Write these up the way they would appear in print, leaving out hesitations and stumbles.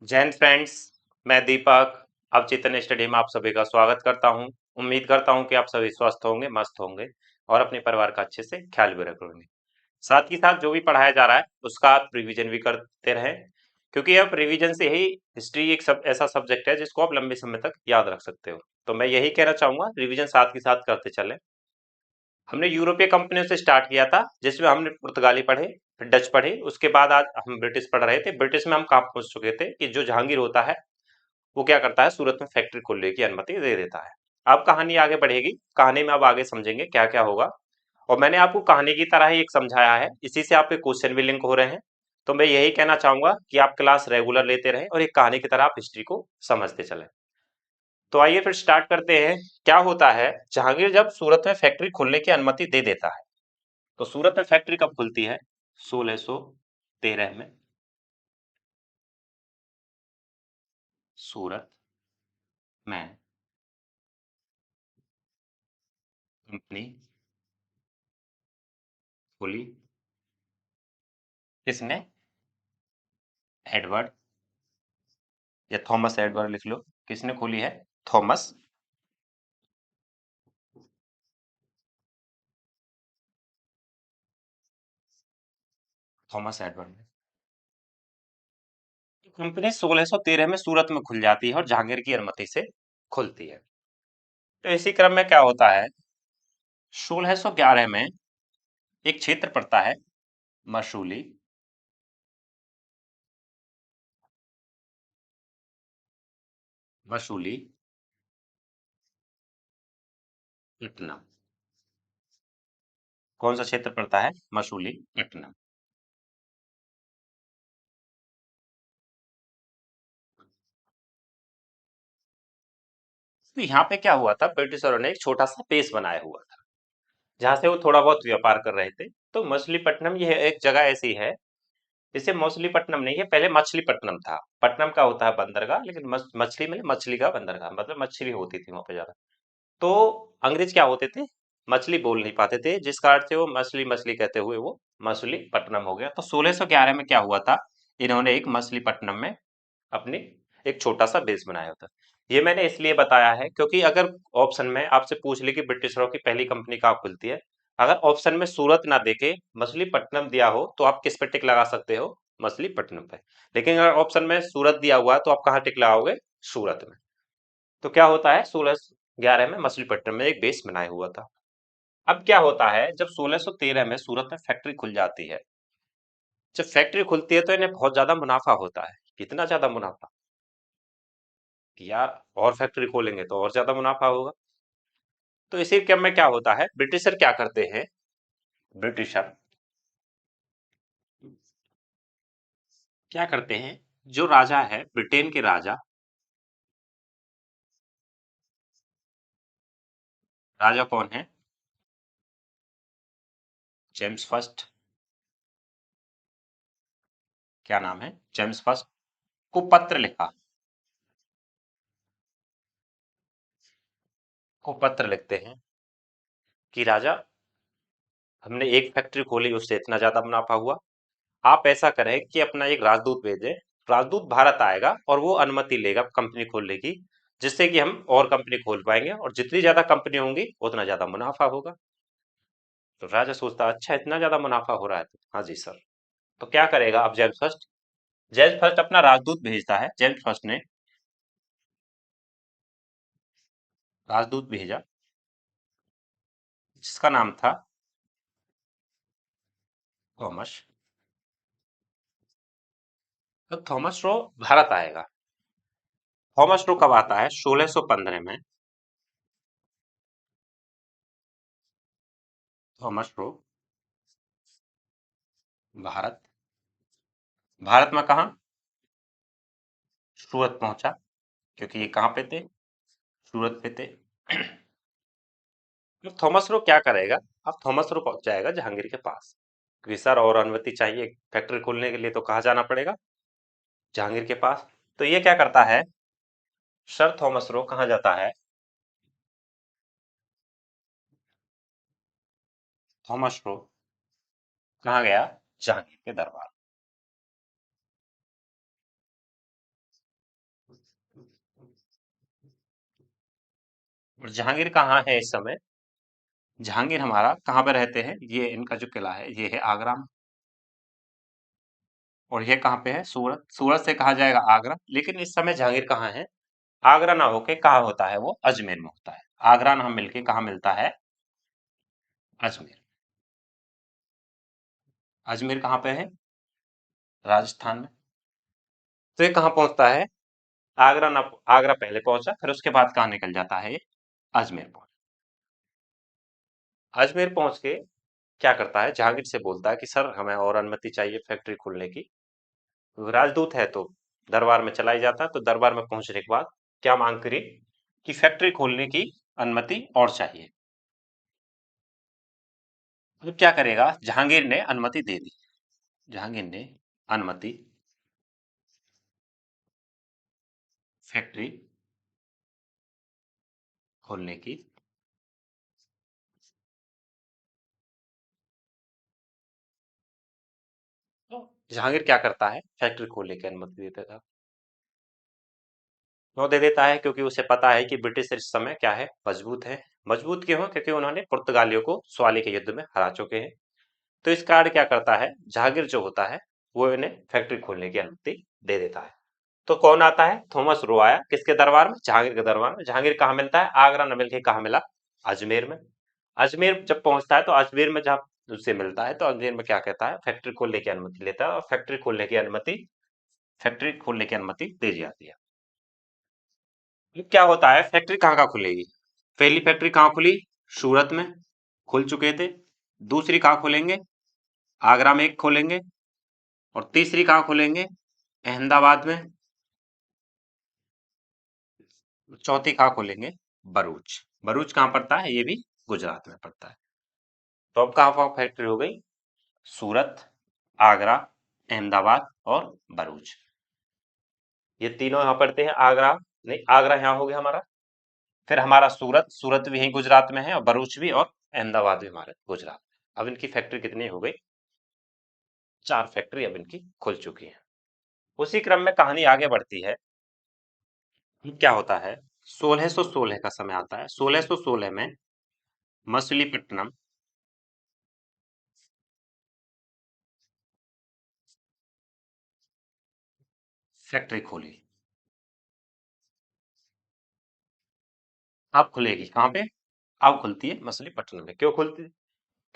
जय हिंद फ्रेंड्स। मैं दीपक अब चैतन्य स्टडी में आप सभी का स्वागत करता हूं। उम्मीद करता हूं कि आप सभी स्वस्थ होंगे, मस्त होंगे और अपने परिवार का अच्छे से ख्याल भी रखेंगे। साथ ही साथ जो भी पढ़ाया जा रहा है उसका आप रिवीजन भी करते रहें, क्योंकि अब रिवीजन से ही हिस्ट्री एक ऐसा सब्जेक्ट है जिसको आप लंबे समय तक याद रख सकते हो। तो मैं यही कहना चाहूंगा, रिवीजन साथ ही साथ करते चलें। हमने यूरोपीय कंपनियों से स्टार्ट किया था, जिसमें हमने पुर्तगाली पढ़े, फिर डच पढ़े, उसके बाद आज हम ब्रिटिश पढ़ रहे थे। ब्रिटिश में हम कहाँ पहुंच चुके थे कि जो जहांगीर होता है वो क्या करता है, सूरत में फैक्ट्री खोलने की अनुमति दे देता है। अब कहानी आगे बढ़ेगी, कहानी में अब आगे समझेंगे क्या क्या होगा। और मैंने आपको कहानी की तरह ही एक समझाया है, इसी से आपके क्वेश्चन भी लिंक हो रहे हैं। तो मैं यही कहना चाहूंगा कि आप क्लास रेगुलर लेते रहें और एक कहानी की तरह आप हिस्ट्री को समझते चलें। तो आइए फिर स्टार्ट करते हैं। क्या होता है, जहांगीर जब सूरत में फैक्ट्री खोलने की अनुमति दे देता है, तो सूरत में फैक्ट्री कब खुलती है? 1613 में सूरत में कंपनी खुली। किसने? एडवर्ड, या थॉमस एडवर्ड लिख लो। किसने खोली है? थॉमस। थॉमस एडवर्ड ने कंपनी 1613 में सूरत में खुल जाती है और जहांगीर की अनुमति से खुलती है। तो इसी क्रम में क्या होता है, 1611 में एक क्षेत्र पड़ता है मसूली। मसूली पट्टनम। कौन सा क्षेत्र पड़ता है? मसूली पट्टनम। तो यहाँ पे क्या हुआ था, ब्रिटिशरों ने एक छोटा सा बेस बनाया हुआ था जहां से वो थोड़ा बहुत व्यापार कर रहे थे। तो मछलीपट्टनम ये एक जगह ऐसी है, इसे मछलीपट्टनम नहीं है, पहले मछलीपट्टनम था। पट्टनम का होता है बंदरगाह, लेकिन मछली में मछली का बंदरगाह, मतलब मछली होती थी वहां पे ज्यादा। तो अंग्रेज क्या होते थे, मछली बोल नहीं पाते थे, जिस कारण से वो मछली मछली कहते हुए वो मछलीपट्टनम हो गया। तो 1611 में क्या हुआ था, इन्होंने एक मछलीपट्टनम में अपनी एक छोटा सा बेस बनाया होता। ये मैंने इसलिए बताया है क्योंकि अगर ऑप्शन में आपसे पूछ ले कि ब्रिटिशरों की पहली कंपनी कहाँ खुलती है, अगर ऑप्शन में सूरत ना देके मछलीपट्टनम दिया हो तो आप किस पे टिक लगा सकते हो? मछलीपट्टनम पे। लेकिन अगर ऑप्शन में सूरत दिया हुआ है तो आप कहाँ टिक लगाओगे? सूरत में। तो क्या होता है, 1611 में मछलीपट्टनम में एक बेस बनाया हुआ था। अब क्या होता है, जब 1613 में सूरत में फैक्ट्री खुल जाती है, जब फैक्ट्री खुलती है तो इन्हें बहुत ज्यादा मुनाफा होता है। कितना ज्यादा मुनाफा कि यार, और फैक्ट्री खोलेंगे तो और ज्यादा मुनाफा होगा। तो इसी क्रम में क्या होता है, ब्रिटिशर क्या करते हैं, ब्रिटिशर क्या करते हैं, जो राजा है ब्रिटेन के राजा, राजा कौन है? James first. क्या नाम है? जेम्स फर्स्ट को पत्र लिखा, को पत्र लिखते हैं कि राजा, हमने एक फैक्ट्री खोली, उससे इतना ज्यादा मुनाफा हुआ। आप ऐसा करें कि अपना एक राजदूत भेजें, राजदूत भारत आएगा और वो अनुमति लेगा कंपनी खोलने की, जिससे कि हम और कंपनी खोल पाएंगे, और जितनी ज्यादा कंपनी होंगी उतना ज्यादा मुनाफा होगा। तो राजा सोचता, अच्छा इतना ज्यादा मुनाफा हो रहा है तो हाँ जी सर। तो क्या करेगा अब जेम्स फर्स्ट? जेम्स फर्स्ट अपना राजदूत भेजता है। जेम्स फर्स्ट ने राजदूत भेजा, जिसका नाम था थॉमस। तो थॉमस रो भारत आएगा। थॉमस रो कब आता है? 1615 में थॉमस रो भारत, भारत में कहा? सूरत पहुंचा, क्योंकि ये कहाँ पे थे? सूरत पे थे। तो थॉमस रो क्या करेगा, अब थॉमस रो पहुंच जाएगा जहांगीर के पास, क्योंकि सर और अनुमति चाहिए फैक्ट्री खोलने के लिए, तो कहाँ जाना पड़ेगा? जहांगीर के पास। तो ये क्या करता है, सर थॉमस रो कहाँ जाता है? थॉमस रो कहाँ गया? जहांगीर के दरबार। और जहांगीर कहाँ है इस समय? जहांगीर हमारा कहाँ पे रहते हैं? ये इनका जो किला है ये है आगरा में। और ये कहाँ पे है? सूरत। सूरत से कहा जाएगा आगरा। लेकिन इस समय जहांगीर कहाँ है? आगरा ना होके कहाँ होता है? वो अजमेर में होता है। आगरा ना मिलके कहाँ मिलता है? अजमेर। अजमेर कहाँ पे है? राजस्थान में। तो ये कहाँ पहुंचता है? आगरा ना, आगरा पहले पहुंचा, फिर उसके बाद कहाँ निकल जाता है? ये अजमेर पहुंच। अजमेर पहुंच के क्या करता है? जहांगीर से बोलता है कि सर हमें और अनुमति चाहिए फैक्ट्री खोलने की। राजदूत है तो दरबार में चला ही जाता है। तो दरबार में पहुंचने के बाद क्या मांग करी? कि फैक्ट्री खोलने की अनुमति और चाहिए। तो क्या करेगा? जहांगीर ने अनुमति दे दी। जहांगीर ने अनुमति फैक्ट्री खोलने की। तो जहांगीर क्या करता है? फैक्ट्री खोलने की अनुमति देता था। क्यों दे देता है? क्योंकि उसे पता है कि ब्रिटिश इस समय क्या है? मजबूत है। मजबूत क्यों? क्योंकि उन्होंने पुर्तगालियों को स्वाली के युद्ध में हरा चुके हैं। तो इस कारण क्या करता है? जहांगीर जो होता है वो इन्हें फैक्ट्री खोलने की अनुमति दे देता है। तो कौन आता है? थॉमस रो आया किसके दरबार में? जहांगीर के दरबार में। जहांगीर कहाँ मिलता है? आगरा न मिल के कहाँ मिला? अजमेर में। अजमेर जब पहुंचता है तो अजमेर में जब उससे मिलता है तो अजमेर में क्या कहता है? फैक्ट्री खोलने की अनुमति लेता है और फैक्ट्री खोलने की अनुमति दे दी जाती है। ये क्या होता है? फैक्ट्री कहाँ कहाँ खुलेगी? पहली फैक्ट्री कहाँ खुली? सूरत में खुल चुके थे। दूसरी कहाँ खोलेंगे? आगरा में एक खोलेंगे। और तीसरी कहाँ खोलेंगे? अहमदाबाद में। चौथी कहाँ खोलेंगे? भरूच। भरूच कहाँ पड़ता है? ये भी गुजरात में पड़ता है। तो अब कहाँ कहाँ फैक्ट्री हो गई? सूरत, आगरा, अहमदाबाद और भरूच। ये तीनों यहाँ पड़ते हैं। आगरा नहीं, आगरा यहाँ हो गया हमारा। फिर हमारा सूरत, सूरत भी यही गुजरात में है, और भरूच भी, और अहमदाबाद भी हमारे गुजरात में। अब इनकी फैक्ट्री कितनी हो गई? 4 फैक्ट्री अब इनकी खुल चुकी है। उसी क्रम में कहानी आगे बढ़ती है। क्या होता है? 1616 का समय आता है। 1616 में मछलीपट्टनम फैक्ट्री खोली। अब खुलेगी कहाँ पे? अब खुलती है मछलीपट्टनम में। क्यों खुलती है?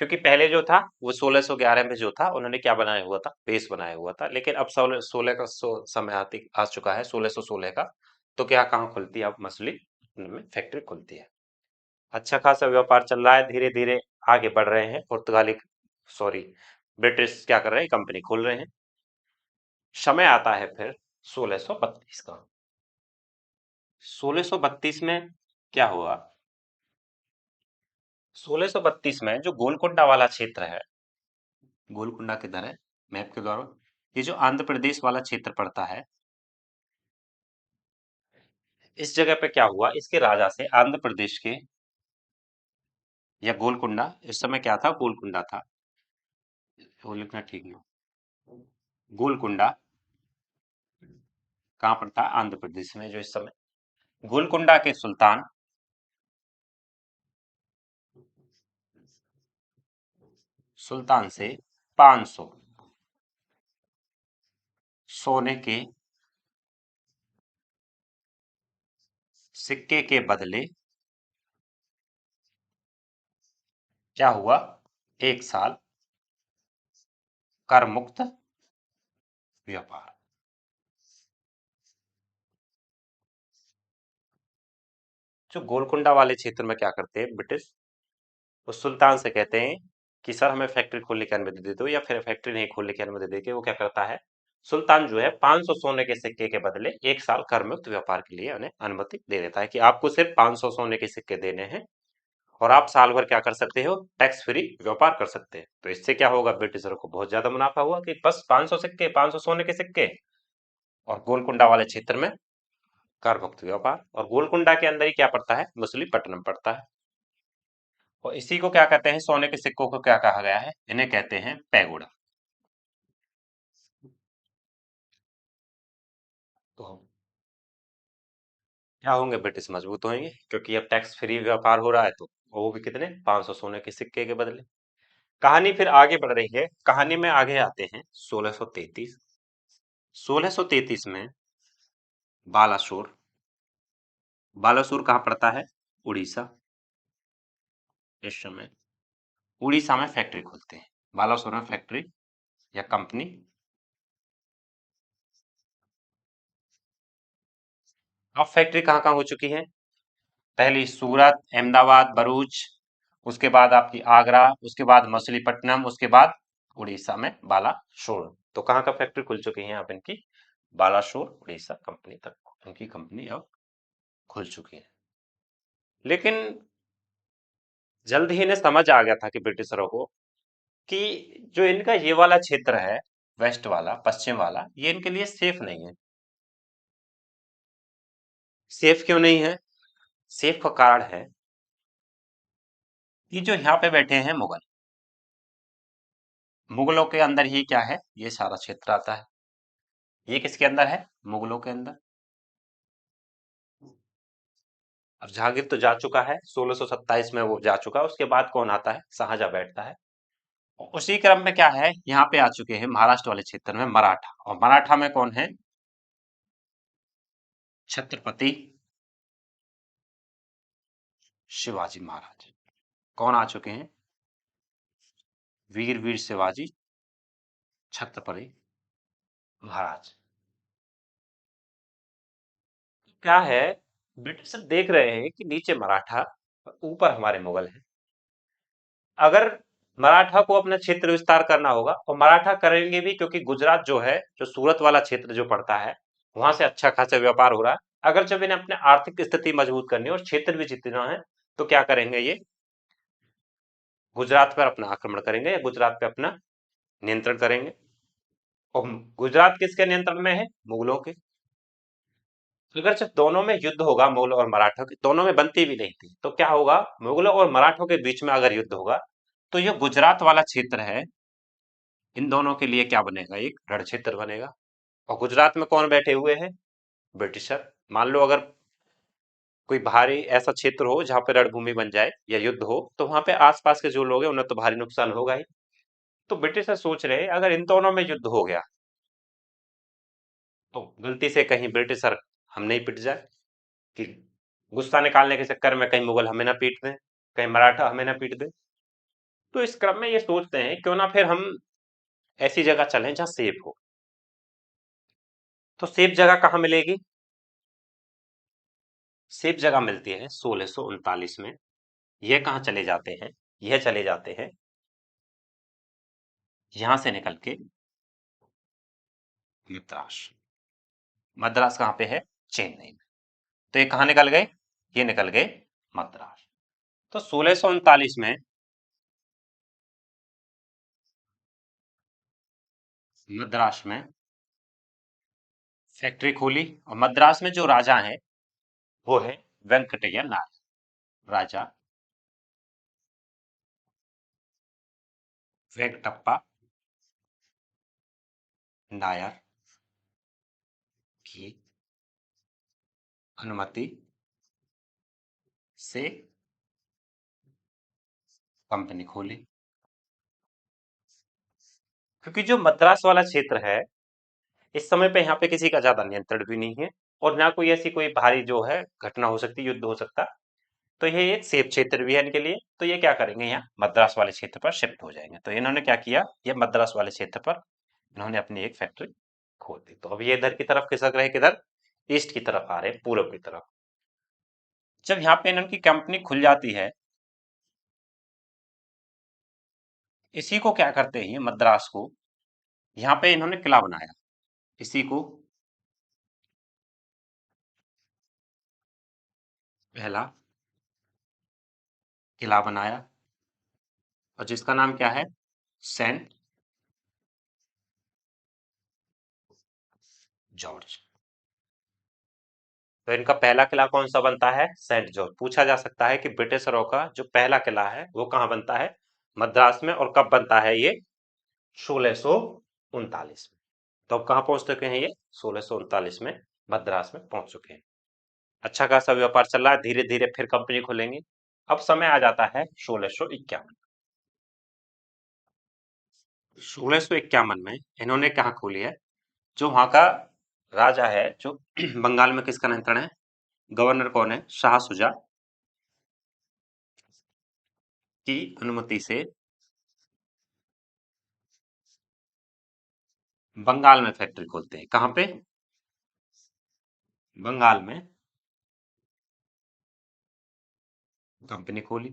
क्योंकि पहले जो था वो 1611 में जो था उन्होंने क्या बनाया हुआ था? बेस बनाया हुआ था। लेकिन अब 16 का समय आती आ चुका है, 1616 का। तो क्या कहाँ खुलती है? अब मछलीपट्टनम में फैक्ट्री खुलती है। अच्छा खासा व्यापार चल रहा है। धीरे धीरे आगे बढ़ रहे हैं पुर्तगाली, सॉरी, ब्रिटिश क्या कर रहे हैं? कंपनी खोल रहे हैं। समय आता है फिर 1632 का। 1632 में क्या हुआ? 1632 में जो गोलकुंडा वाला क्षेत्र है, गोलकुंडा किधर है मैप के द्वारा? ये जो आंध्र प्रदेश वाला क्षेत्र पड़ता है, इस जगह पे क्या हुआ? इसके राजा से आंध्र प्रदेश के, या गोलकुंडा, इस समय क्या था? गोलकुंडा था। वो लिखना ठीक नहीं। गोलकुंडा कहाँ पड़ता है? आंध्र प्रदेश में। जो इस समय गोलकुंडा के सुल्तान सुल्तान से 500 सोने के सिक्के के बदले क्या हुआ? 1 साल कर मुक्त व्यापार। जो गोलकुंडा वाले क्षेत्र में क्या करते हैं ब्रिटिश? उस सुल्तान से कहते हैं कि सर हमें फैक्ट्री खोलने की अनुमति दे दो, या फिर फैक्ट्री नहीं खोलने की अनुमति देके वो क्या करता है? सुल्तान जो है 500 सोने के सिक्के के बदले 1 साल कर मुक्त व्यापार के लिए उन्हें अनुमति दे देता है कि आपको सिर्फ 500 सोने के सिक्के देने हैं, और आप साल भर क्या कर सकते हो? टैक्स फ्री व्यापार कर सकते हैं। तो इससे क्या होगा? ब्रिटिशरों को बहुत ज्यादा मुनाफा हुआ कि बस 500 सिक्के, 500 सोने के सिक्के, और गोलकुंडा वाले क्षेत्र में कर मुक्त व्यापार। और गोलकुंडा के अंदर ही क्या पड़ता है? मछलीपट्टनम पड़ता है। और इसी को क्या कहते हैं? सोने के सिक्कों को क्या कहा गया है? इन्हें कहते हैं पैगोडा। तो क्या होंगे? ब्रिटिश मजबूत होंगे, क्योंकि अब टैक्स फ्री व्यापार हो रहा है, तो वो भी कितने, 500 सोने के सिक्के के बदले। कहानी फिर आगे बढ़ रही है, कहानी में आगे आते हैं 1633। 1633 में बालासोर, बालासोर कहाँ पड़ता है? उड़ीसा। इस समय उड़ीसा में फैक्ट्री खोलते हैं, बालासोर में फैक्ट्री या कंपनी। अब फैक्ट्री कहाँ कहाँ हो चुकी है? पहली सूरत, अहमदाबाद, भरूच, उसके बाद आपकी आगरा, उसके बाद मछलीपट्टनम, उसके बाद उड़ीसा में बालासोर। तो कहाँ का फैक्ट्री खुल चुकी है आप इनकी? बालासोर उड़ीसा कंपनी तक उनकी कंपनी अब खुल चुकी है। लेकिन जल्द ही इन्हें समझ आ गया था कि ब्रिटिशरों को, कि जो इनका ये वाला क्षेत्र है, वेस्ट वाला, पश्चिम वाला, ये इनके लिए सेफ नहीं है। सेफ क्यों नहीं है? सेफ का कारण है कि जो यहाँ पे बैठे हैं मुगल, मुगलों के अंदर ही क्या है, ये सारा क्षेत्र आता है। ये किसके अंदर है? मुगलों के अंदर। अब जहांगीर तो जा चुका है, 1627 में वो जा चुका है, उसके बाद कौन आता है? शाहजहां बैठता है। और उसी क्रम में क्या है, यहाँ पे आ चुके हैं महाराष्ट्र वाले क्षेत्र में मराठा, और मराठा में कौन है? छत्रपति शिवाजी महाराज। कौन आ चुके हैं? वीर वीर शिवाजी छत्रपति महाराज। क्या है, ब्रिटिश देख रहे हैं कि नीचे मराठा, ऊपर हमारे मुगल हैं। अगर मराठा को अपना क्षेत्र विस्तार करना होगा, और मराठा करेंगे भी, क्योंकि गुजरात जो है, जो सूरत वाला क्षेत्र जो पड़ता है, वहां से अच्छा खासा व्यापार हो रहा है। अगर जब इन्हें अपने आर्थिक स्थिति मजबूत करनी है और क्षेत्र भी जीतना है, तो क्या करेंगे? ये गुजरात पर अपना आक्रमण करेंगे, या गुजरात पे अपना नियंत्रण करेंगे। और गुजरात किसके नियंत्रण में है? मुगलों के। अगर जब दोनों में युद्ध होगा, मुगलों और मराठों के, दोनों में बनती भी नहीं थी, तो क्या होगा? मुगलों और मराठों के बीच में अगर युद्ध होगा, तो ये गुजरात वाला क्षेत्र है, इन दोनों के लिए क्या बनेगा? एक रण क्षेत्र बनेगा। और गुजरात में कौन बैठे हुए हैं? ब्रिटिशर। मान लो अगर कोई भारी ऐसा क्षेत्र हो जहां पे रणभूमि बन जाए या युद्ध हो, तो वहां पे आसपास के जो लोग हैं उन्हें तो भारी नुकसान होगा ही। तो ब्रिटिशर सोच रहे हैं, अगर इन दोनों में युद्ध हो गया, तो गलती से कहीं ब्रिटिशर हम नहीं पिट जाए, कि गुस्सा निकालने के चक्कर में कहीं मुगल हमें ना पीट दें, कहीं मराठा हमें ना पीट दे। तो इस क्रम में ये सोचते हैं, क्यों ना फिर हम ऐसी जगह चलें जहां सेफ हो। तो सेफ जगह कहाँ मिलेगी? सेफ जगह मिलती है 1639 में। यह कहाँ चले जाते हैं? यह चले जाते हैं यहां से निकल के मद्रास। मद्रास कहाँ पे है? चेन्नई में। तो ये कहाँ निकल गए? ये निकल गए मद्रास। तो 1639 में मद्रास में फैक्ट्री खोली, और मद्रास में जो राजा है वो है वेंकटैया नायर। राजा वेंकटप्पा नायर की अनुमति से कंपनी खोली। क्योंकि जो मद्रास वाला क्षेत्र है, इस समय पे यहाँ पे किसी का ज्यादा नियंत्रण भी नहीं है, और ना कोई ऐसी कोई भारी जो है घटना हो सकती, युद्ध हो सकता। तो ये एक सेफ क्षेत्र भी है इनके लिए। तो ये क्या करेंगे? यहाँ मद्रास वाले क्षेत्र पर शिफ्ट हो जाएंगे। तो इन्होंने क्या किया, ये मद्रास वाले क्षेत्र पर इन्होंने अपनी एक फैक्ट्री खोल दी। तो अब ये इधर की तरफ खिसक रहे, किधर? ईस्ट की तरफ आ रहे, पूरब की तरफ। जब यहाँ पे इनकी कंपनी खुल जाती है, इसी को क्या करते हैं, मद्रास को, यहाँ पे इन्होंने किला बनाया। इसी को पहला किला बनाया, और जिसका नाम क्या है? Saint George. तो इनका पहला किला कौन सा बनता है? Saint George. पूछा जा सकता है कि ब्रिटिशरों का जो पहला किला है वो कहाँ बनता है? मद्रास में। और कब बनता है ये? 1639 में। तो अब कहाँ पहुंच चुके हैं ये? 1639 में मद्रास में पहुंच चुके हैं। अच्छा खासा व्यापार चल रहा है, धीरे धीरे फिर कंपनी खोलेंगे। अब समय आ जाता है 1651। 1651 में इन्होंने कहाँ खोली है? जो वहां का राजा है, जो बंगाल में किसका नियंत्रण है, गवर्नर कौन है, शाह सुजा की अनुमति से बंगाल में फैक्ट्री खोलते हैं। कहाँ पे? बंगाल में कंपनी खोली।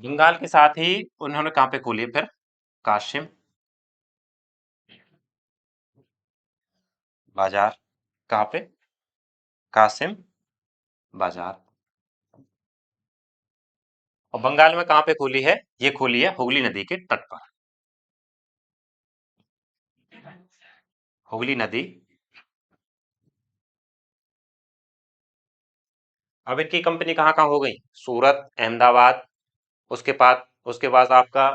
बंगाल के साथ ही उन्होंने कहाँ पे खोली है फिर? काशिम बाजार। कहाँ पे? कासिम बाजार। और बंगाल में कहाँ पे खोली है? ये खोली है हुगली नदी के तट पर। हुगली नदी। अब इनकी कंपनी कहाँ कहाँ हो गई? सूरत, अहमदाबाद, उसके बाद आपका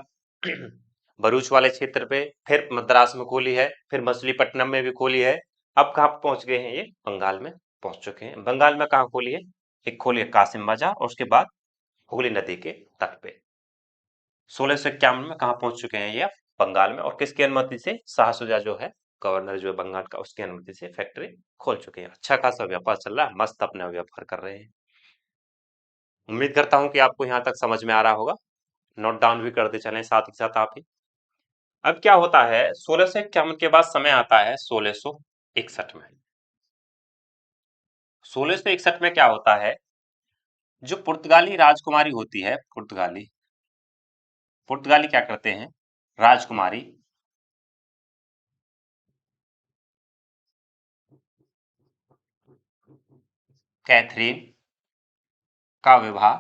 भरूच वाले क्षेत्र पे, फिर मद्रास में खोली है, फिर मछलीपट्टनम में भी खोली है। अब कहाँ पहुंच गए हैं ये? बंगाल में पहुंच चुके हैं। बंगाल में कहाँ खोली है? एक खोली है कासिम बाजार, और उसके बाद हुगली नदी के तट पे। 1651 में कहाँ पहुंच चुके हैं ये? बंगाल में। और किसकी अनुमति से? शाह सुजा जो है गवर्नर, जो है बंगाल का, उसकी अनुमति से फैक्ट्री खोल चुके हैं। अच्छा खासा व्यापार चल रहा है, मस्त अपना व्यापार कर रहे हैं। उम्मीद करता हूं कि आपको यहाँ तक समझ में आ रहा होगा। नोट डाउन भी करते चलें साथ ही साथ आप ही। अब क्या होता है, 1651 के बाद समय आता है 1661 में। 1661 में क्या होता है, जो पुर्तगाली राजकुमारी होती है, पुर्तगाली पुर्तगाली क्या करते हैं, राजकुमारी कैथरीन का विवाह,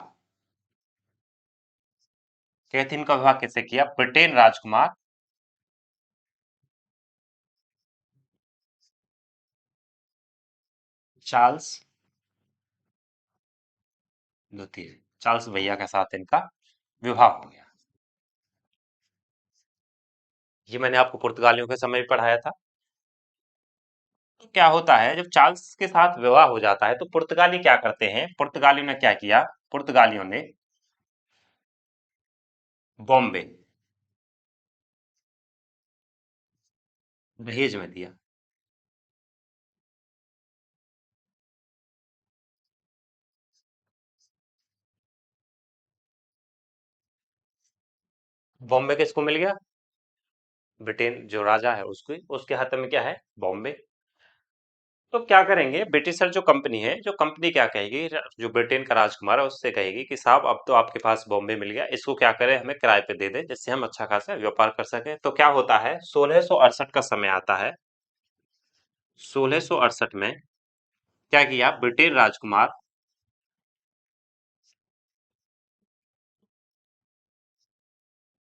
कैथरीन का विवाह किससे किया? ब्रिटेन राजकुमार चार्ल्स द्वितीय, चार्ल्स भैया के साथ इनका विवाह हो गया। ये मैंने आपको पुर्तगालियों के समय भी पढ़ाया था। तो क्या होता है, जब चार्ल्स के साथ विवाह हो जाता है तो पुर्तगाली क्या करते हैं, पुर्तगालियों ने क्या किया, पुर्तगालियों ने बॉम्बे दहेज में दिया। बॉम्बे किसको मिल गया? ब्रिटेन जो राजा है उसको, उसके हाथ में क्या है? बॉम्बे। तो क्या करेंगे ब्रिटिशर, जो कंपनी है, जो कंपनी क्या कहेगी, जो ब्रिटेन का राजकुमार है उससे कहेगी कि साहब अब तो आपके पास बॉम्बे मिल गया, इसको क्या करें, हमें किराए पे दे दे, जिससे हम अच्छा खासा व्यापार कर सके। तो क्या होता है, 1668 का समय आता है। 1668 में क्या किया ब्रिटेन राजकुमार,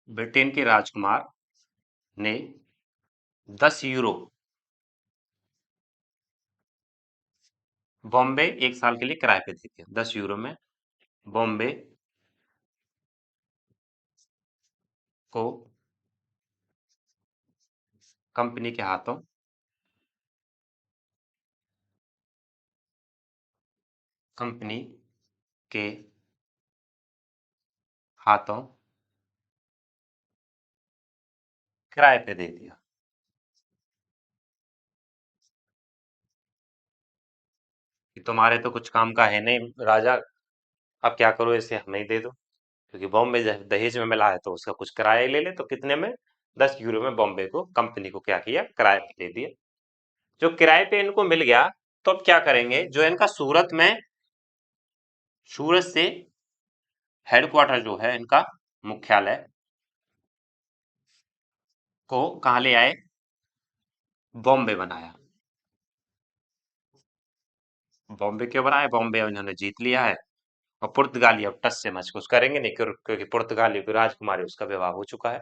ब्रिटेन के राजकुमार ने 10 यूरो बॉम्बे एक साल के लिए किराए पे दे दिया। 10 यूरो में बॉम्बे को कंपनी के हाथों, कंपनी के हाथों किराए पे दे दिया। कि तुम्हारे तो कुछ काम का है नहीं राजा, अब क्या करो, इसे हमें ही दे दो, क्योंकि बॉम्बे दहेज में मिला है तो उसका कुछ किराया ही ले ले। तो कितने में? 10 यूरो में बॉम्बे को, कंपनी को क्या किया, किराए पे दे दिया। जो किराए पे इनको मिल गया, तो अब क्या करेंगे, जो इनका सूरत में, सूरत से हेडक्वार्टर जो है इनका, मुख्यालय को कहाँ ले आए? बॉम्बे बनाया। बॉम्बे क्यों बनाया? बॉम्बे इन्होंने जीत लिया है, और पुर्तगाली अब टस से मच कुछ करेंगे नहीं, क्योंकि पुर्तगाली की राजकुमारी उसका विवाह हो चुका है।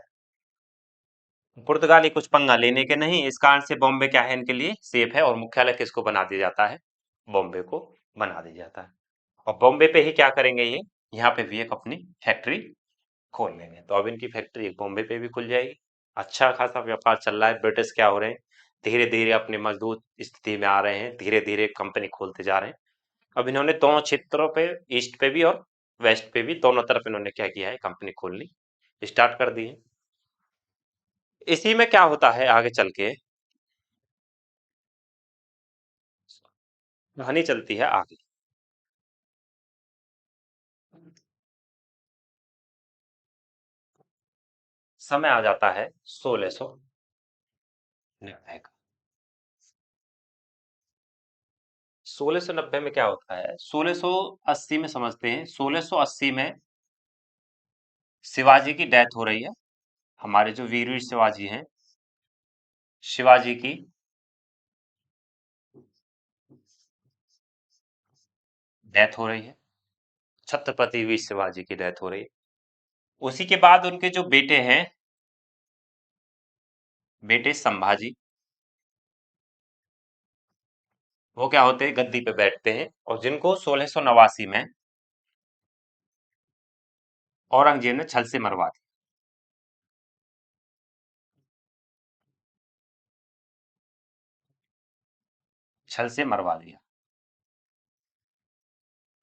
पुर्तगाली कुछ पंगा लेने के नहीं, इस कारण से बॉम्बे क्या है इनके लिए सेफ है, और मुख्यालय किसको बना दिया जाता है? बॉम्बे को बना दिया जाता है। और बॉम्बे पे ही क्या करेंगे ये, यहाँ पे भी एक अपनी फैक्ट्री खोल लेंगे। तो अब इनकी फैक्ट्री बॉम्बे पे भी खुल जाएगी। अच्छा खासा व्यापार चल रहा है। ब्रिटिश क्या हो रहे हैं, धीरे धीरे अपनी मजबूत स्थिति में आ रहे हैं, धीरे धीरे कंपनी खोलते जा रहे हैं। अब इन्होंने दोनों क्षेत्रों पे, ईस्ट पे भी और वेस्ट पे भी, दोनों तरफ इन्होंने क्या किया है, कंपनी खोलनी स्टार्ट कर दी है। इसी में क्या होता है आगे चल के, कहानी चलती है आगे। समय आ जाता है 1690 का। 1690 में क्या होता है, 1680 में समझते हैं, 1680 में शिवाजी की डेथ हो रही है। हमारे जो वीर शिवाजी हैं, शिवाजी की डेथ हो रही है, छत्रपति वीर शिवाजी की डेथ हो रही है। उसी के बाद उनके जो बेटे हैं, बेटे संभाजी, वो क्या होते हैं, गद्दी पे बैठते हैं, और जिनको 1689 में औरंगजेब ने छल से मरवा दिया। छल से मरवा दिया।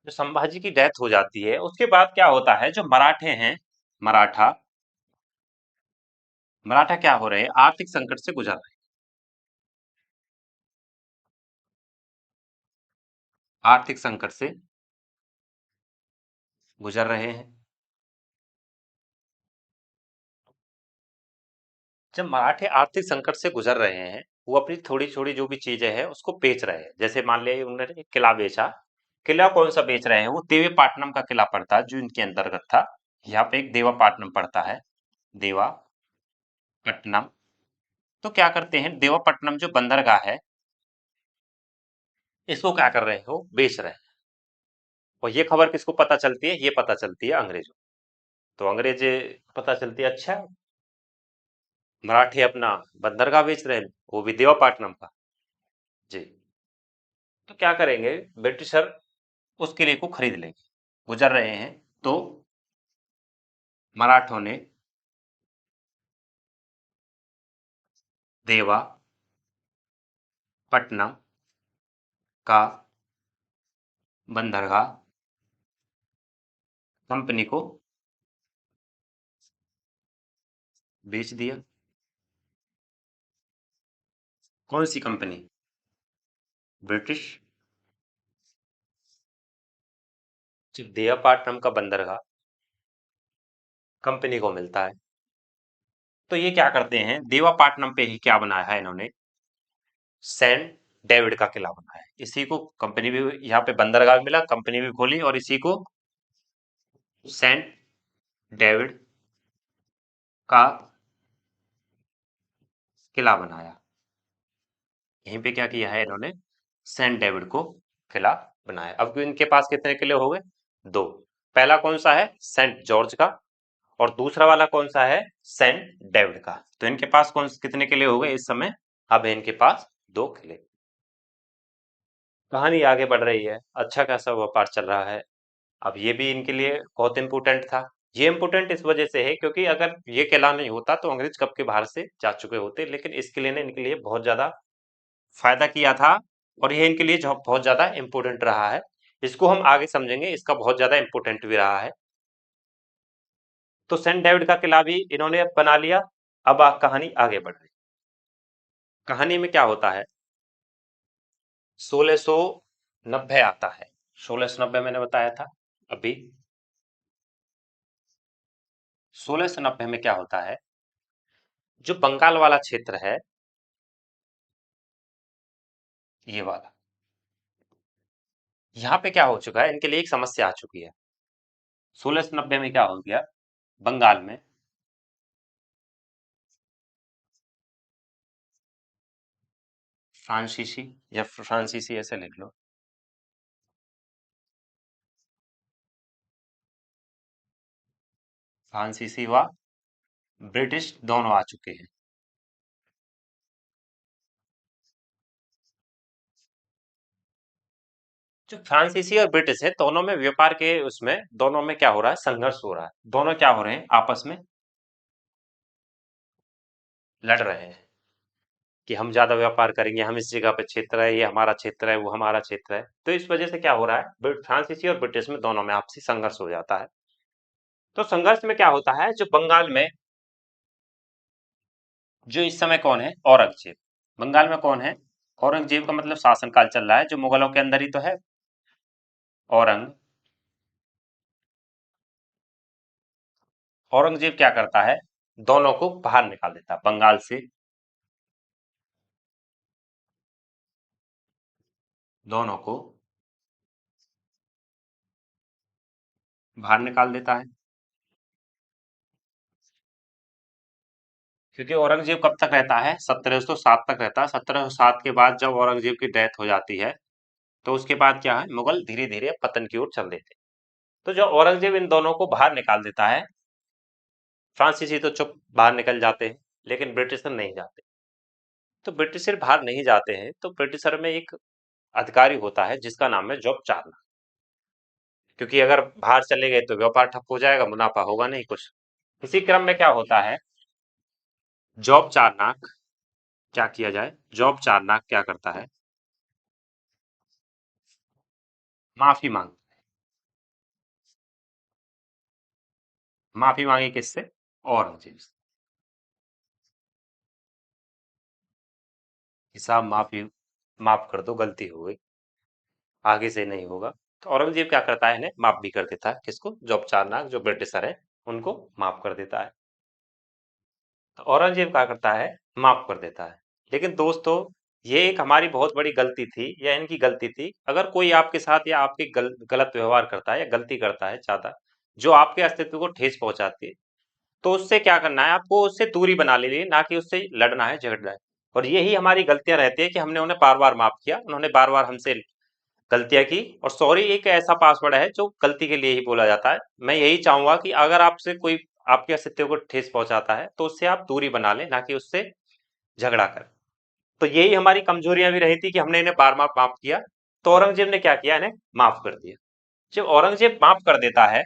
जो संभाजी की डेथ हो जाती है, उसके बाद क्या होता है, जो मराठे हैं, मराठा, मराठा क्या हो रहे हैं, आर्थिक संकट से गुजर रहे हैं, आर्थिक संकट से गुजर रहे हैं। जब मराठे आर्थिक संकट से गुजर रहे हैं, वो अपनी थोड़ी थोड़ी जो भी चीजें हैं उसको बेच रहे हैं। जैसे मान लिया उन्होंने एक किला बेचा। किला कौन सा बेच रहे हैं, वो देवीपाटनम का किला पड़ता है जो इनके अंतर्गत था। यहाँ पे एक देवापाटनम पड़ता है, देवापट्टनम। तो क्या करते हैं, देवापट्टनम जो बंदरगाह है, इसको क्या कर रहे हो, बेच रहे हैं। और ये खबर किसको पता चलती है, ये पता चलती है अंग्रेजों। तो अंग्रेज पता चलती है, अच्छा मराठी अपना बंदरगाह बेच रहे हैं, वो भी देवापाटनम का। जी। तो क्या करेंगे ब्रिटिशर, उस किले को खरीद लेंगे। गुजर रहे हैं, तो मराठों ने देवा पट्टनम का बंदरगाह कंपनी को बेच दिया। कौन सी कंपनी, ब्रिटिश। देवापाटनम का बंदरगाह कंपनी को मिलता है। तो ये क्या करते हैं, देवापाटनम पे ही क्या बनाया है इन्होंने, सेंट डेविड का किला बनाया है। इसी को कंपनी भी, यहाँ पे बंदरगाह भी मिला, कंपनी भी खोली, और इसी को सेंट डेविड का किला बनाया। यहीं पे क्या किया है इन्होंने, सेंट डेविड को किला बनाया। अब इनके पास कितने किले हो गए, दो। पहला कौन सा है, सेंट जॉर्ज का, और दूसरा वाला कौन सा है, सेंट डेविड का। तो इनके पास कौन कितने किले हो गए इस समय, अब है इनके पास दो किले। कहानी आगे बढ़ रही है, अच्छा खासा व्यापार चल रहा है। अब ये भी इनके लिए बहुत इंपोर्टेंट था। ये इंपोर्टेंट इस वजह से है क्योंकि अगर ये किला नहीं होता तो अंग्रेज कब के बाहर से जा चुके होते, लेकिन इस किले ने इनके लिए बहुत ज्यादा फायदा किया था, और ये इनके लिए बहुत ज्यादा इंपोर्टेंट रहा है। इसको हम आगे समझेंगे, इसका बहुत ज्यादा इंपोर्टेंट भी रहा है। तो सेंट डेविड का किला भी इन्होंने बना लिया। अब कहानी आगे बढ़ रही। कहानी में क्या होता है, 1690 आता है। 1690 मैंने बताया था अभी। 1690 में क्या होता है, जो बंगाल वाला क्षेत्र है, ये वाला, यहाँ पे क्या हो चुका है, इनके लिए एक समस्या आ चुकी है। 1690 में क्या हो गया, बंगाल में फ्रांसीसी, या फ्रांसीसी ऐसे लिख लो, फ्रांसीसी व ब्रिटिश दोनों आ चुके हैं। जो फ्रांसीसी और ब्रिटिश है, दोनों में व्यापार के उसमें, दोनों में क्या हो रहा है, संघर्ष हो रहा है। दोनों क्या हो रहे हैं, आपस में लड़ रहे हैं। कि हम ज्यादा व्यापार करेंगे, हम इस जगह पे क्षेत्र है, ये हमारा क्षेत्र है, वो हमारा क्षेत्र है। तो इस वजह से क्या हो रहा है, फ्रांसीसी और ब्रिटिश में दोनों में आपसी संघर्ष हो जाता है। तो संघर्ष में क्या होता है, जो बंगाल में, जो इस समय कौन है, औरंगजेब। बंगाल में कौन है, औरंगजेब का मतलब शासनकाल चल रहा है, जो मुगलों के अंदर ही तो है। औरंग औरंगजेब क्या करता है, दोनों को बाहर निकाल देता है बंगाल से, दोनों को बाहर निकाल देता है। क्योंकि औरंगजेब कब तक रहता है, 1707 तक रहता है। 1707 के बाद जब औरंगजेब की डेथ हो जाती है, तो उसके बाद क्या है, मुगल धीरे धीरे पतन की ओर चल देते। तो जो औरंगजेब इन दोनों को बाहर निकाल देता है, फ्रांसीसी तो चुप बाहर निकल जाते हैं, लेकिन ब्रिटिशर नहीं जाते। तो ब्रिटिशर बाहर नहीं जाते हैं, तो ब्रिटिशर में एक अधिकारी होता है जिसका नाम है जॉब चार्नर। क्योंकि अगर बाहर चले गए तो व्यापार ठप हो जाएगा, मुनाफा होगा नहीं कुछ। इसी क्रम में क्या होता है, जॉब चार्नक, क्या किया जाए, जॉब चार्नक क्या करता है, माफी मांग, माफी मांगी किससे, औरंगजेब से। कि साहब माफी, माफ कर दो, गलती हो गई, आगे से नहीं होगा। तो औरंगजेब क्या करता है, इन्हें माफ भी कर देता है, किसको, जॉब चार्नक जो ब्रिटिशर है, उनको माफ कर देता है। तो औरंगजेब क्या करता है, माफ कर देता है। लेकिन दोस्तों, ये एक हमारी बहुत बड़ी गलती थी, या इनकी गलती थी। अगर कोई आपके साथ या आपके गलत व्यवहार करता है या गलती करता है ज्यादा, जो आपके अस्तित्व को ठेस पहुंचाती है, तो उससे क्या करना है, आपको उससे दूरी बना लेनी है, ना कि उससे लड़ना है, झगड़ना है। और यही हमारी गलतियां रहती है कि हमने उन्हें बार बार माफ किया, उन्होंने बार बार हमसे गलतियां की। और सॉरी एक ऐसा पासवर्ड है जो गलती के लिए ही बोला जाता है। मैं यही चाहूंगा कि अगर आपसे कोई आपके अस्तित्व को ठेस पहुंचाता है, तो उससे आप दूरी बना लें, ना कि उससे झगड़ा करें। तो यही हमारी कमजोरियां भी रही थी कि हमने इन्हें बार बार माफ किया। तो औरंगजेब ने क्या किया, इन्हें माफ कर दिया। जब औरंगजेब माफ कर देता है,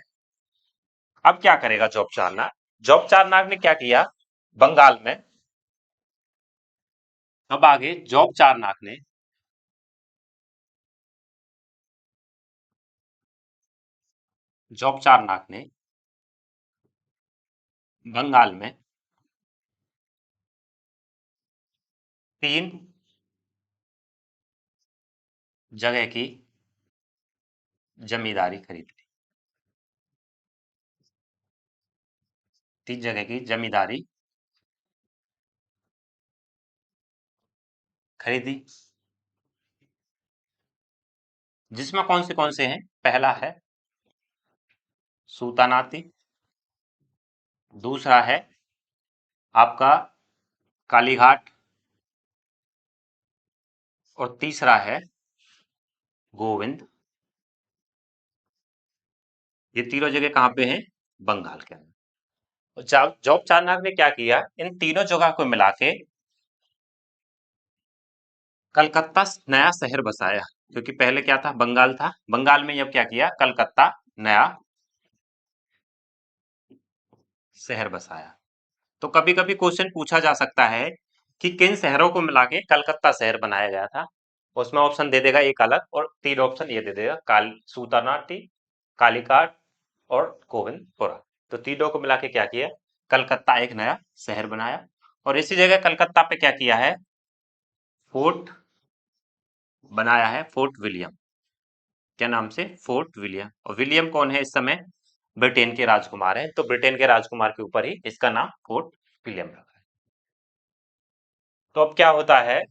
अब क्या करेगा जॉब चारनाक, जॉब चारनाक ने क्या किया, बंगाल में, अब आगे जॉब चारनाक ने, जॉब चारनाक ने बंगाल में 3 जगह की जमींदारी खरीद ली, 3 जगह की जमींदारी खरीदी। जिसमें कौन से हैं, पहला है सूतानाती, दूसरा है आपका कालीघाट, और तीसरा है गोविंद। ये तीनों जगह कहाँ पे हैं, बंगाल के अंदर। और जॉब चार्नक ने क्या किया, इन तीनों जगह को मिला के कलकत्ता नया शहर बसाया। क्योंकि पहले क्या था, बंगाल था, बंगाल में अब क्या किया, कलकत्ता नया शहर बसाया। तो कभी कभी क्वेश्चन पूछा जा सकता है कि किन शहरों को मिला के कलकत्ता शहर बनाया गया था। उसमें ऑप्शन दे देगा एक अलग, और 3 ऑप्शन ये दे देगा, काल सूतानाटी, कालीकाट और गोविंदपुरा। तो तीनों को मिला के क्या किया, कलकत्ता एक नया शहर बनाया। और इसी जगह कलकत्ता पे क्या किया है, फोर्ट बनाया है, फोर्ट विलियम। क्या नाम से, फोर्ट विलियम। और विलियम कौन है इस समय, ब्रिटेन के राजकुमार है। तो ब्रिटेन के राजकुमार के ऊपर ही इसका नाम फोर्ट विलियम रखा है। तो अब क्या होता है,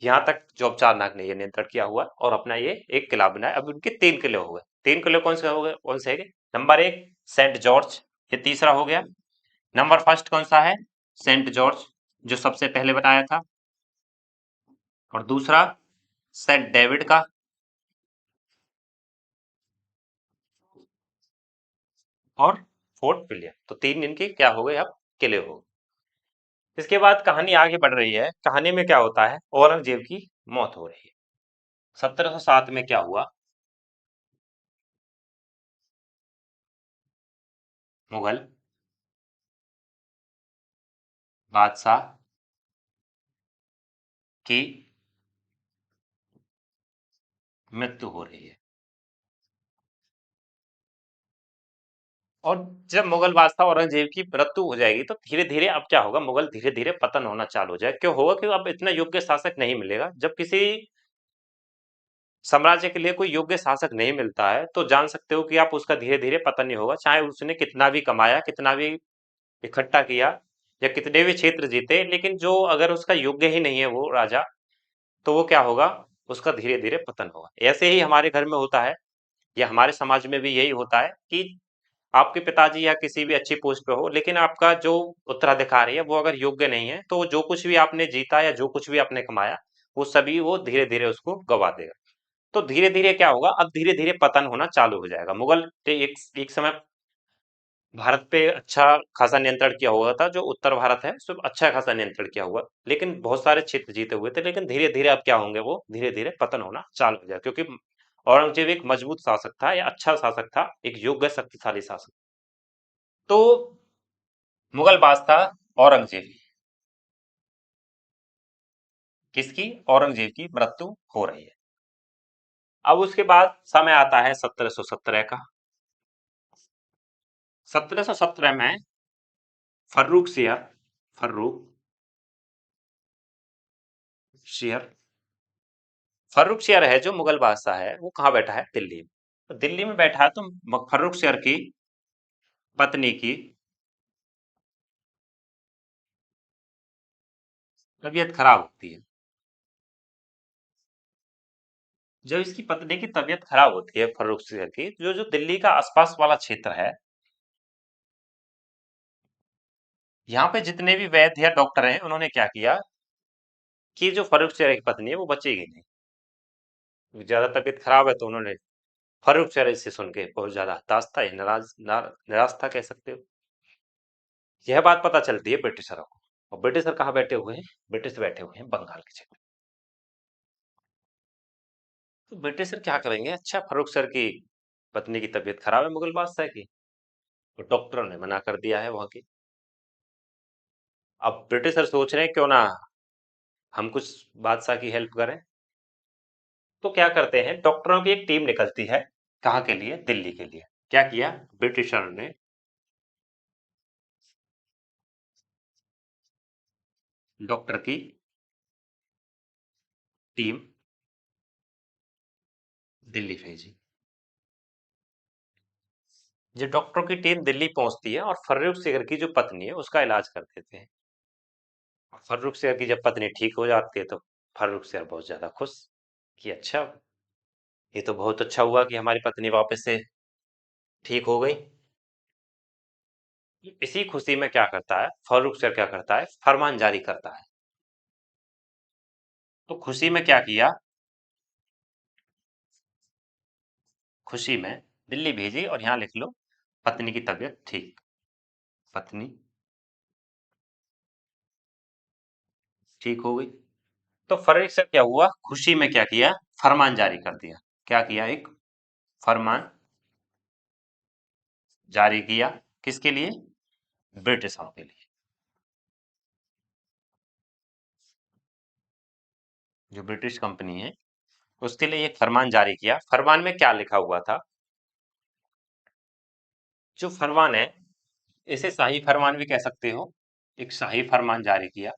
यहाँ तक जॉब चारनाक ने ये नियंत्रण किया हुआ, और अपना ये एक किला बनाया। अब उनके 3 किले हो गए। 3 किले कौन से हो गए, कौन से है, नंबर 1 सेंट जॉर्ज, ये तीसरा हो गया। नंबर फर्स्ट कौन सा है, सेंट जॉर्ज, जो सबसे पहले बनाया था। और दूसरा सेंट डेविड का। और फोर्ट विलियम। तो 3 इनके क्या हो गए, अब किले हो गए। इसके बाद कहानी आगे बढ़ रही है। कहानी में क्या होता है, औरंगजेब की मौत हो रही है। 1707 में क्या हुआ, मुगल बादशाह की मृत्यु हो रही है। और जब मुगल बादशाह औरंगजेब की मृत्यु हो जाएगी तो धीरे धीरे अब क्या होगा, मुगल धीरे धीरे पतन होना चालू हो जाएगा। क्यों होगा? क्यों अब इतना योग्य शासक नहीं मिलेगा। जब किसी साम्राज्य के लिए कोई योग्य शासक नहीं मिलता है तो जान सकते हो कि आप उसका धीरे धीरे पतन नहीं होगा, चाहे उसने कितना भी कमाया, कितना भी इकट्ठा किया, या कितने भी क्षेत्र जीते, लेकिन जो अगर उसका योग्य ही नहीं है वो राजा, तो वो क्या होगा, उसका धीरे धीरे पतन होगा। ऐसे ही हमारे घर में होता है, या हमारे समाज में भी यही होता है कि आपके पिताजी या किसी भी अच्छी पोस्ट पे हो, लेकिन आपका जो उत्तराधिकारी है वो अगर योग्य नहीं है, तो जो कुछ भी आपने जीता या जो कुछ भी आपने कमाया, वो सभी वो धीरे धीरे उसको गवा देगा। तो धीरे धीरे क्या होगा, अब धीरे धीरे पतन होना चालू हो जाएगा। मुगल पे एक समय भारत पे अच्छा खासा नियंत्रण किया हुआ था, जो उत्तर भारत है उस पर अच्छा खासा नियंत्रण किया हुआ, लेकिन बहुत सारे क्षेत्र जीते हुए थे, लेकिन धीरे धीरे अब क्या होंगे, वो धीरे धीरे पतन होना चालू हो जाएगा। क्योंकि औरंगजेब एक मजबूत शासक था, या अच्छा शासक था, एक योग्य शक्तिशाली शासक। तो मुगल बादशाह औरंगजेब, किसकी? औरंगजेब की मृत्यु हो रही है। अब उसके बाद समय आता है 1717 का। 1717 में फर्रुख सियर, फर्रुख सियर फर्रुख सियर है जो मुगल बादशाह है, वो कहाँ बैठा है? दिल्ली में। तो दिल्ली में बैठा है, तो फर्रुख सियर की पत्नी की तबीयत खराब होती है। जब इसकी पत्नी की तबीयत खराब होती है फर्रुख सियर की, जो जो दिल्ली का आसपास वाला क्षेत्र है, यहाँ पे जितने भी वैद्य या डॉक्टर हैं, उन्होंने क्या किया कि जो फर्रुख सियर की पत्नी है वो बचेगी नहीं, ज्यादा तबीयत खराब है, तो उन्होंने फर्रुख सियर से सुन के बहुत ज्यादा हताश था, निराश था कह सकते हो। यह बात पता चलती है ब्रिटिशरों को, और ब्रिटिशर कहाँ बैठे हुए हैं? ब्रिटिश बैठे हुए हैं बंगाल के क्षेत्र। तो ब्रिटिशर क्या करेंगे, अच्छा फर्रुख सर की पत्नी की तबीयत खराब है मुगल बादशाह की, तो डॉक्टरों ने मना कर दिया है वहां की। अब ब्रिटिशर सोच रहे हैं क्यों ना हम कुछ बादशाह की हेल्प करें। तो क्या करते हैं, डॉक्टरों की एक टीम निकलती है, कहाँ के लिए? दिल्ली के लिए। क्या किया ब्रिटिशर ने? डॉक्टर की टीम दिल्ली भेजी। जो डॉक्टरों की टीम दिल्ली पहुंचती है और फर्रुख सियर की जो पत्नी है उसका इलाज कर देते हैं। फर्रुख सियर की जब पत्नी ठीक हो जाती है तो फर्रुख सियर बहुत ज्यादा खुश, कि अच्छा, ये तो बहुत अच्छा हुआ कि हमारी पत्नी वापस से ठीक हो गई। इसी खुशी में क्या करता है फर्रुख सियर, क्या करता है, फरमान जारी करता है। तो खुशी में क्या किया, खुशी में दिल्ली भेजी, और यहाँ लिख लो, पत्नी की तबीयत ठीक, पत्नी ठीक हो गई। तो फर्रुख सियर क्या हुआ, खुशी में क्या किया, फरमान जारी कर दिया। क्या किया, एक फरमान जारी किया, किसके लिए? ब्रिटिशों के लिए। जो ब्रिटिश कंपनी है उसके लिए एक फरमान जारी किया। फरमान में क्या लिखा हुआ था, जो फरमान है इसे शाही फरमान भी कह सकते हो, एक शाही फरमान जारी किया।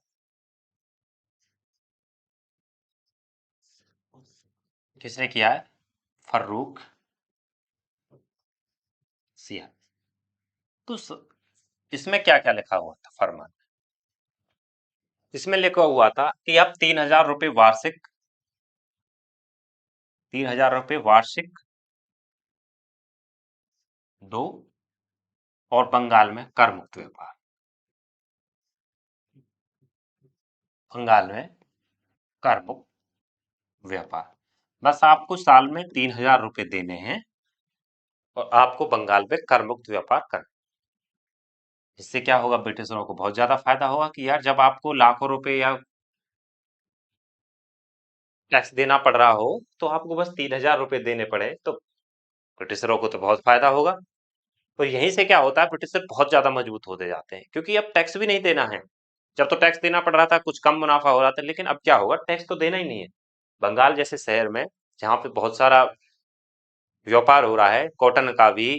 किसने किया है? फर्रुख सिया। तो इसमें क्या क्या लिखा हुआ था फरमान? इसमें लिखा हुआ था कि आप 3,000 रुपये वार्षिक, 3,000 रुपये वार्षिक दो, और बंगाल में कर मुक्त व्यापार, बंगाल में कर मुक्त व्यापार। बस आपको साल में 3,000 रुपये देने हैं, और आपको बंगाल में कर मुक्त व्यापार करना। इससे क्या होगा, ब्रिटिशरों को बहुत ज्यादा फायदा होगा कि यार जब आपको लाखों रुपए या टैक्स देना पड़ रहा हो, तो आपको बस 3,000 रुपये देने पड़े, तो ब्रिटिशरों को तो बहुत फायदा होगा। तो यहीं से क्या होता है, ब्रिटिशर बहुत ज्यादा मजबूत होते जाते हैं, क्योंकि अब टैक्स भी नहीं देना है। जब तो टैक्स देना पड़ रहा था, कुछ कम मुनाफा हो रहा था, लेकिन अब क्या होगा, टैक्स तो देना ही नहीं है। बंगाल जैसे शहर में जहाँ पे बहुत सारा व्यापार हो रहा है, कॉटन का भी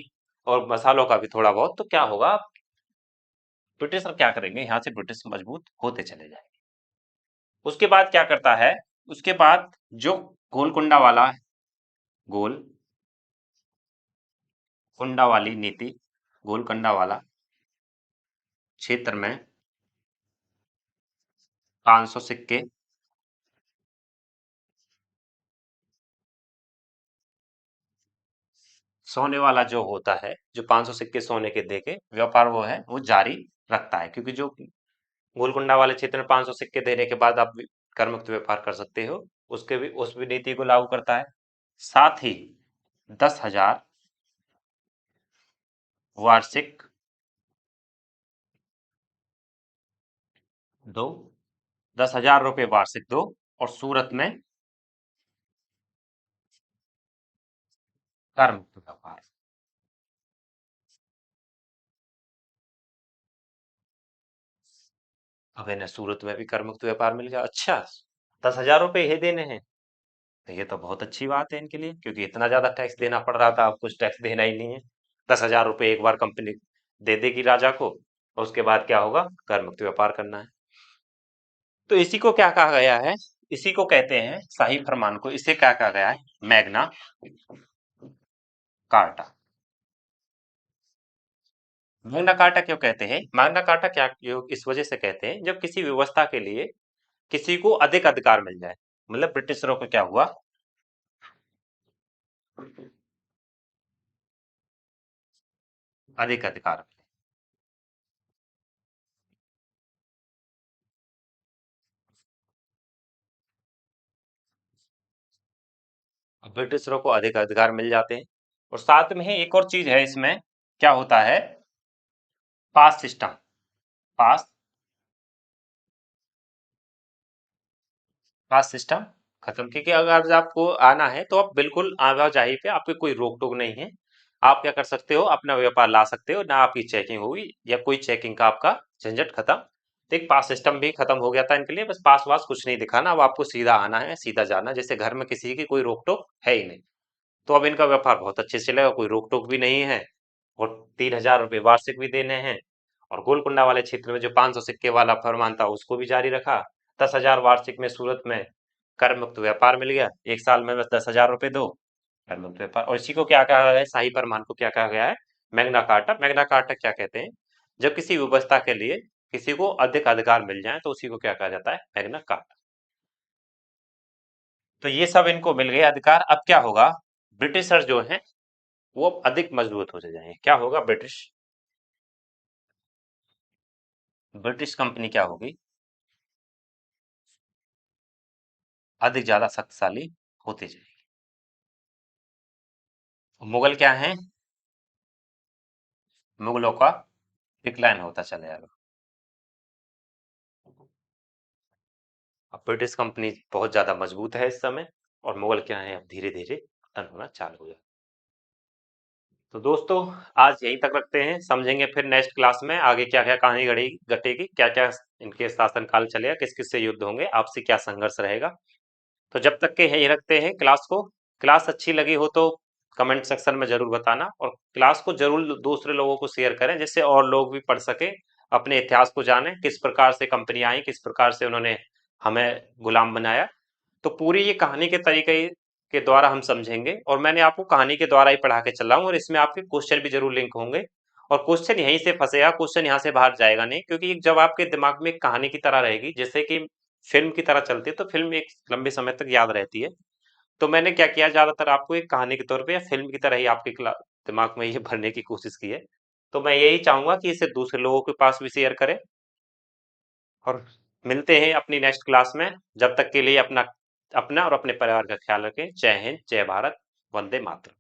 और मसालों का भी थोड़ा बहुत, तो क्या होगा, ब्रिटिशर क्या करेंगे, यहाँ से ब्रिटिश मजबूत होते चले जाएंगे। उसके बाद क्या करता है, उसके बाद जो गोलकुंडा वाला, गोल कुंडा वाली नीति, गोलकुंडा वाला क्षेत्र में 500 सिक्के, सोने वाला जो होता है, जो 500 सिक्के सोने के दे के व्यापार वो है वो जारी रखता है, क्योंकि जो गोलकुंडा वाले क्षेत्र में 500 सिक्के देने के बाद आप कर मुक्त व्यापार कर सकते हो, उसके भी उस भी नीति को लागू करता है। साथ ही 10,000 वार्षिक दो, 10,000 रुपये वार्षिक दो, और सूरत में कर मुक्त व्यापार। अब इन्हें सूरत में भी कर मुक्त व्यापार मिल गया। अच्छा, 10,000 रुपये ही देने हैं, तो ये तो बहुत अच्छी बात है इनके लिए, क्योंकि इतना ज्यादा टैक्स देना पड़ रहा था, अब कुछ टैक्स देना ही नहीं है। 10,000 रुपये एक बार कंपनी दे देगी राजा को, और उसके बाद क्या होगा, कर मुक्त व्यापार करना है। तो इसी को क्या कहा गया है, इसी को कहते हैं शाही फरमान को, इसे क्या कहा गया है, मैग्ना कार्टा। मैग्ना कार्टा क्यों कहते हैं, मैग्ना कार्टा क्या क्यों इस वजह से कहते हैं, जब किसी व्यवस्था के लिए किसी को अधिक अधिकार मिल जाए, मतलब ब्रिटिशरों को क्या हुआ, अधिक अधिकार। अब ब्रिटिशरों को अधिक अधिकार मिल जाते हैं, और साथ में ही एक और चीज है इसमें, क्या होता है, पास सिस्टम, पास पास सिस्टम खत्म, क्योंकि अगर आपको आना है तो आप बिल्कुल आवाजाही पे आपकी कोई रोक टोक नहीं है, आप क्या कर सकते हो, अपना व्यापार ला सकते हो, ना आपकी चेकिंग होगी या कोई चेकिंग का आपका झंझट खत्म। तो एक पास सिस्टम भी खत्म हो गया था इनके लिए, बस पास वास कुछ नहीं दिखाना, अब आपको सीधा आना है सीधा जाना, जैसे घर में किसी की कोई रोक टोक है ही नहीं। तो अब इनका व्यापार बहुत अच्छे से चलेगा, कोई रोक टोक भी नहीं है, और 3,000 रुपये वार्षिक भी देने हैं। और गोलकुंडा वाले क्षेत्र में जो 500 सिक्के वाला फरमान था उसको भी जारी रखा। 10,000 वार्षिक में सूरत में कर मुक्त व्यापार मिल गया, एक साल में बस 10,000 रुपये दो, कर मुक्त व्यापार। और इसी को क्या कहा गया है, शाही फरमान को क्या कहा गया है, मैग्ना कार्टा। मैग्ना कार्टा क्या कहते हैं, जब किसी व्यवस्था के लिए किसी को अधिक अधिकार मिल जाए तो उसी को क्या कहा जाता है, मैग्ना कार्टा। तो ये सब इनको मिल गए अधिकार। अब क्या होगा, ब्रिटिशर जो है वो अब अधिक मजबूत होते जाएंगे। क्या होगा, ब्रिटिश ब्रिटिश कंपनी क्या होगी, अधिक ज्यादा शक्तिशाली होती जाएगी। मुगल क्या है, मुगलों का डिक्लाइन होता चला जाएगा। अब ब्रिटिश कंपनी बहुत ज्यादा मजबूत है इस समय, और मुगल क्या है, अब धीरे धीरे पतन होना चालू हो जाए। तो दोस्तों, आज यहीं तक रखते हैं, समझेंगे फिर नेक्स्ट क्लास में आगे क्या क्या कहानी घड़ेगी घटेगी, क्या क्या इनके शासन काल चलेगा, किस किस से युद्ध होंगे, आपसे क्या संघर्ष रहेगा। तो जब तक के यही रखते हैं क्लास को। क्लास अच्छी लगी हो तो कमेंट सेक्शन में जरूर बताना, और क्लास को जरूर दूसरे लोगों को शेयर करें, जिससे और लोग भी पढ़ सके, अपने इतिहास को जाने, किस प्रकार से कंपनी आई, किस प्रकार से उन्होंने हमें गुलाम बनाया। तो पूरी ये कहानी के तरीके के द्वारा हम समझेंगे, और मैंने आपको कहानी के द्वारा ही पढ़ा के चला हूँ, और इसमें आपके क्वेश्चन भी जरूर लिंक होंगे। और क्वेश्चन यहीं से फंसेगा, क्वेश्चन यहाँ से बाहर जाएगा नहीं, क्योंकि जब आपके दिमाग में एक कहानी की तरह रहेगी, जैसे कि फिल्म की तरह चलती है, तो फिल्म एक लंबे समय तक याद रहती है। तो मैंने क्या किया, ज्यादातर आपको एक कहानी के तौर पे या फिल्म की तरह ही आपके दिमाग में ये भरने की कोशिश की है। तो मैं यही चाहूंगा कि इसे दूसरे लोगों के पास भी शेयर करें, और मिलते हैं अपनी नेक्स्ट क्लास में। जब तक के लिए अपना अपना और अपने परिवार का ख्याल रखें। जय हिंद, जय भारत, वंदे मातरम।